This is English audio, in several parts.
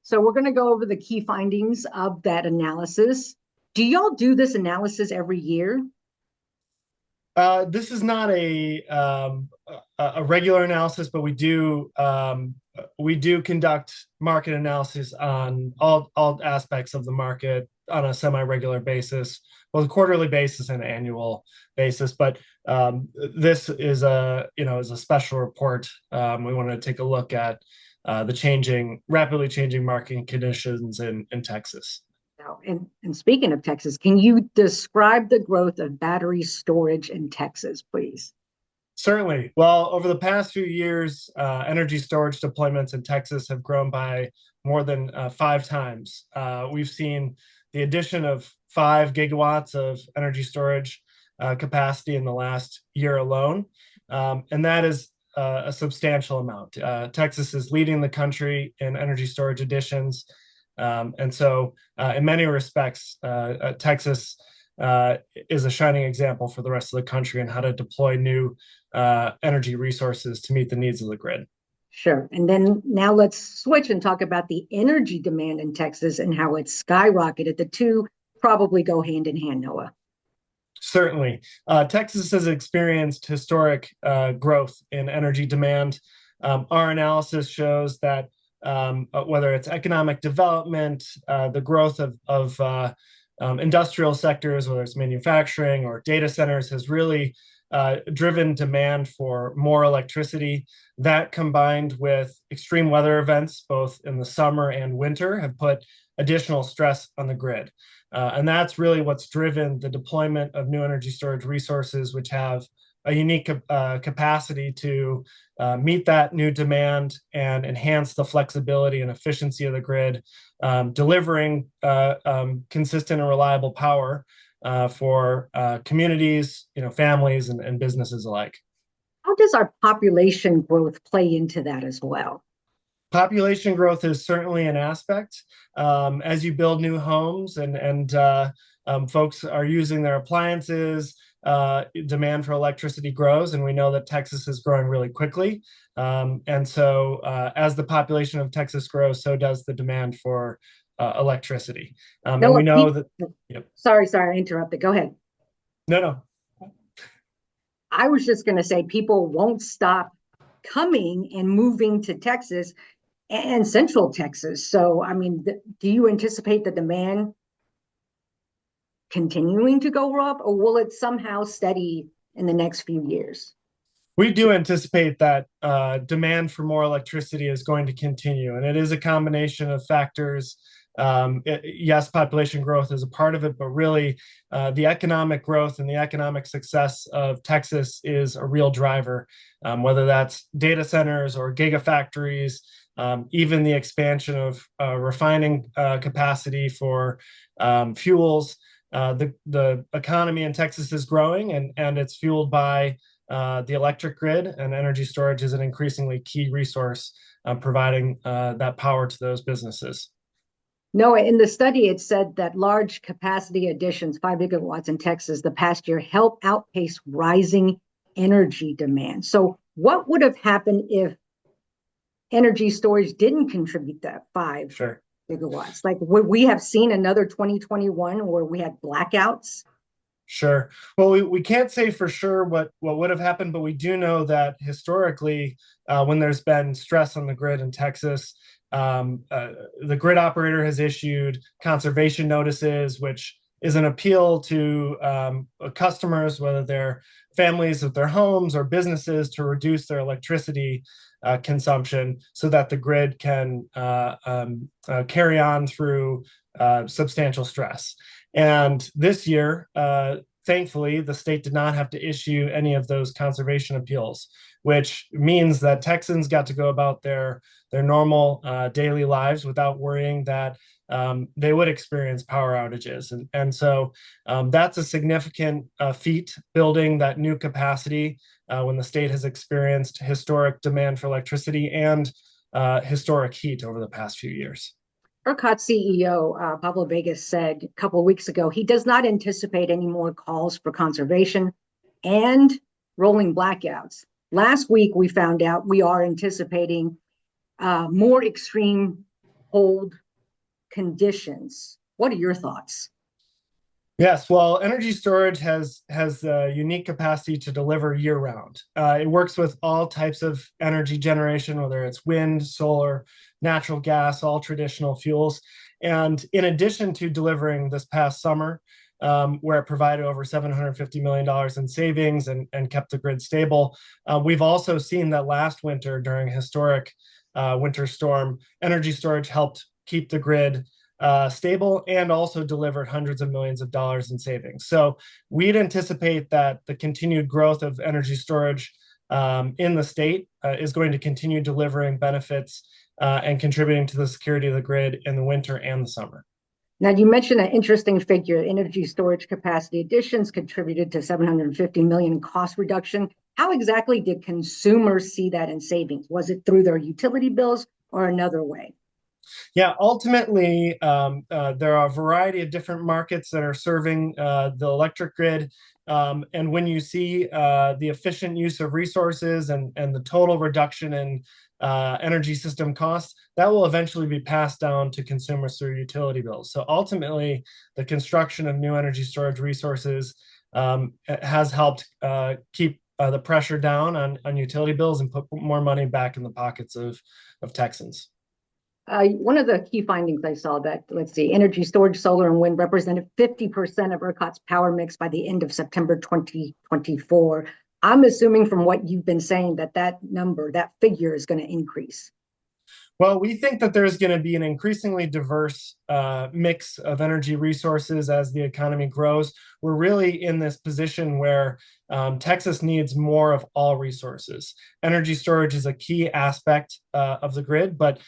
So we're going to go over the key findings of that analysis. Do y'all do this analysis every year? This is not a regular analysis, but we do conduct market analysis on all aspects of the market on a semi-regular basis, both quarterly basis and annual basis. But this is a special report. We want to take a look at the rapidly changing market conditions in Texas. And speaking of Texas, can you describe the growth of battery storage in Texas, please? Certainly. Well, over the past few years, energy storage deployments in Texas have grown by more than 5 times. We've seen the addition of 5 gigawatts of energy storage capacity in the last year alone, and that is a substantial amount. Texas is leading the country in energy storage additions. And so, in many respects, Texas is a shining example for the rest of the country on how to deploy new energy resources to meet the needs of the grid. Sure. And then now let's switch and talk about the energy demand in Texas and how it's skyrocketed. The two probably go hand in hand, Noah. Certainly. Texas has experienced historic growth in energy demand. Our analysis shows that whether it's economic development, the growth of industrial sectors, whether it's manufacturing or data centers, has really driven demand for more electricity. That, combined with extreme weather events, both in the summer and winter, have put additional stress on the grid. And that's really what's driven the deployment of new energy storage resources, which have a unique capacity to meet that new demand and enhance the flexibility and efficiency of the grid, delivering consistent and reliable power for communities, families, and businesses alike. How does our population growth play into that as well? Population growth is certainly an aspect. As you build new homes and folks are using their appliances, demand for electricity grows, and we know that Texas is growing really quickly. And so as the population of Texas grows, so does the demand for electricity. No, and we know that. Yep. Sorry, I interrupted. Go ahead. No. I was just going to say people won't stop coming and moving to Texas and Central Texas. So, I mean, do you anticipate the demand continuing to go up, or will it somehow steady in the next few years? We do anticipate that demand for more electricity is going to continue, and it is a combination of factors. Yes, population growth is a part of it, but really the economic growth and the economic success of Texas is a real driver, whether that's data centers or gigafactories, even the expansion of refining capacity for fuels. The economy in Texas is growing, and it's fueled by the electric grid, and energy storage is an increasingly key resource providing that power to those businesses. No, in the study, it said that large capacity additions, 5 gigawatts in Texas, the past year helped outpace rising energy demand. So what would have happened if energy storage didn't contribute that 5 gigawatts? Like, would we have seen another 2021 where we had blackouts? Sure. Well, we can't say for sure what would have happened, but we do know that historically, when there's been stress on the grid in Texas, the grid operator has issued conservation notices, which is an appeal to customers, whether they're families of their homes or businesses, to reduce their electricity consumption so that the grid can carry on through substantial stress. And this year, thankfully, the state did not have to issue any of those conservation appeals, which means that Texans got to go about their normal daily lives without worrying that they would experience power outages. And so that's a significant feat, building that new capacity when the state has experienced historic demand for electricity and historic heat over the past few years. ERCOT CEO Pablo Vegas said a couple of weeks ago he does not anticipate any more calls for conservation and rolling blackouts. Last week, we found out we are anticipating more extreme cold conditions. What are your thoughts? Yes, well, energy storage has a unique capacity to deliver year round. It works with all types of energy generation, whether it's wind, solar, natural gas, all traditional fuels. And in addition to delivering this past summer, where it provided over $750 million in savings and kept the grid stable, we've also seen that last winter during a historic winter storm, energy storage helped keep the grid stable and also delivered hundreds of millions of dollars in savings. So we'd anticipate that the continued growth of energy storage in the state is going to continue delivering benefits and contributing to the security of the grid in the winter and the summer. Now, you mentioned an interesting figure. Energy storage capacity additions contributed to $750 million in cost reduction. How exactly did consumers see that in savings? Was it through their utility bills or another way? Yeah, ultimately, there are a variety of different markets that are serving the electric grid. And when you see the efficient use of resources and the total reduction in energy system costs, that will eventually be passed down to consumers through utility bills. So ultimately, the construction of new energy storage resources has helped keep the pressure down on utility bills and put more money back in the pockets of Texans. One of the key findings I saw that, let's see, energy storage, solar, and wind represented 50% of ERCOT's power mix by the end of September 2024. I'm assuming from what you've been saying that number, that figure is going to increase. Well, we think that there's going to be an increasingly diverse mix of energy resources as the economy grows. We're really in this position where Texas needs more of all resources. Energy storage is a key aspect of the grid, but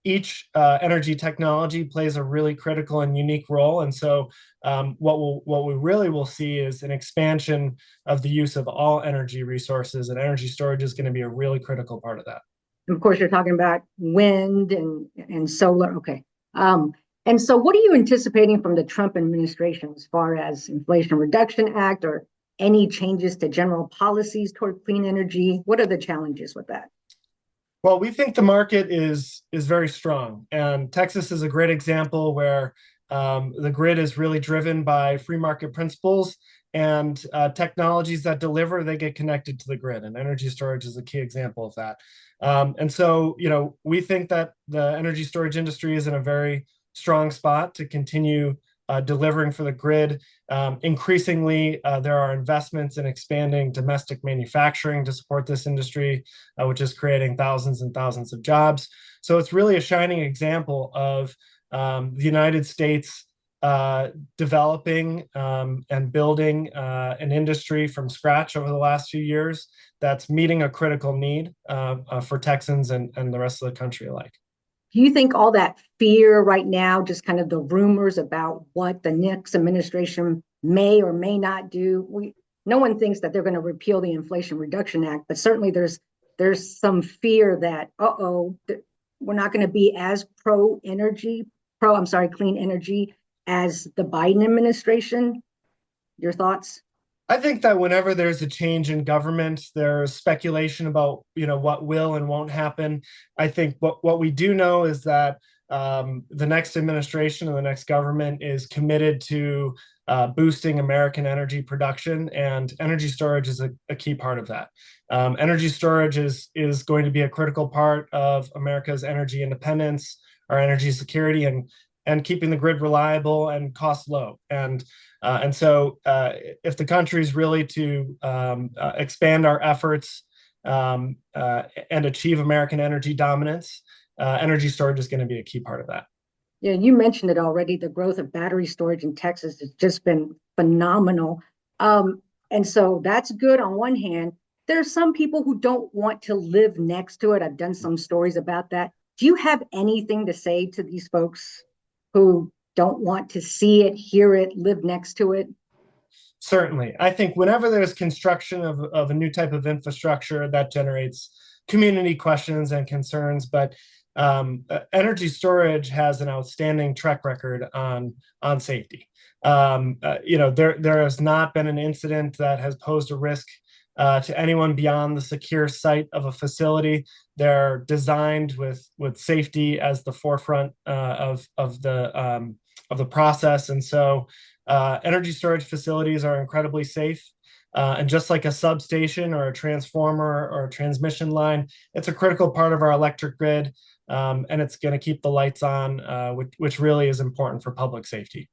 each energy technology plays a really critical and unique role. And so what we really will see is an expansion of the use of all energy resources, and energy storage is going to be a really critical part of that. Of course, you're talking about wind and solar. Okay. And so what are you anticipating from the Trump administration as far as Inflation Reduction Act or any changes to general policies toward clean energy? What are the challenges with that? Well, we think the market is very strong, and Texas is a great example where the grid is really driven by free market principles, and technologies that deliver, they get connected to the grid, and energy storage is a key example of that. And so, we think that the energy storage industry is in a very strong spot to continue delivering for the grid. Increasingly, there are investments in expanding domestic manufacturing to support this industry, which is creating thousands and thousands of jobs. So it's really a shining example of the United States developing and building an industry from scratch over the last few years that's meeting a critical need for Texans and the rest of the country alike. Do you think all that fear right now, just kind of the rumors about what the next administration may or may not do, no one thinks that they're going to repeal the Inflation Reduction Act, but certainly there's some fear that, we're not going to be as clean energy as the Biden administration? Your thoughts? I think that whenever there's a change in government, there's speculation about what will and won't happen. I think what we do know is that the next administration and the next government is committed to boosting American energy production, and energy storage is a key part of that. Energy storage is going to be a critical part of America's energy independence, our energy security, and keeping the grid reliable and cost low. And so if the country is really to expand our efforts and achieve American energy dominance, energy storage is going to be a key part of that. Yeah, you mentioned it already. The growth of battery storage in Texas has just been phenomenal. And so that's good on one hand. There's some people who don't want to live next to it. I've done some stories about that. Do you have anything to say to these folks who don't want to see it, hear it, live next to it? Certainly. I think whenever there's construction of a new type of infrastructure, that generates community questions and concerns. But energy storage has an outstanding track record on safety. There has not been an incident that has posed a risk to anyone beyond the secure site of a facility. They're designed with safety as the forefront of the process, and so energy storage facilities are incredibly safe. And just like a substation or a transformer or a transmission line, it's a critical part of our electric grid, and it's going to keep the lights on, which really is important for public safety.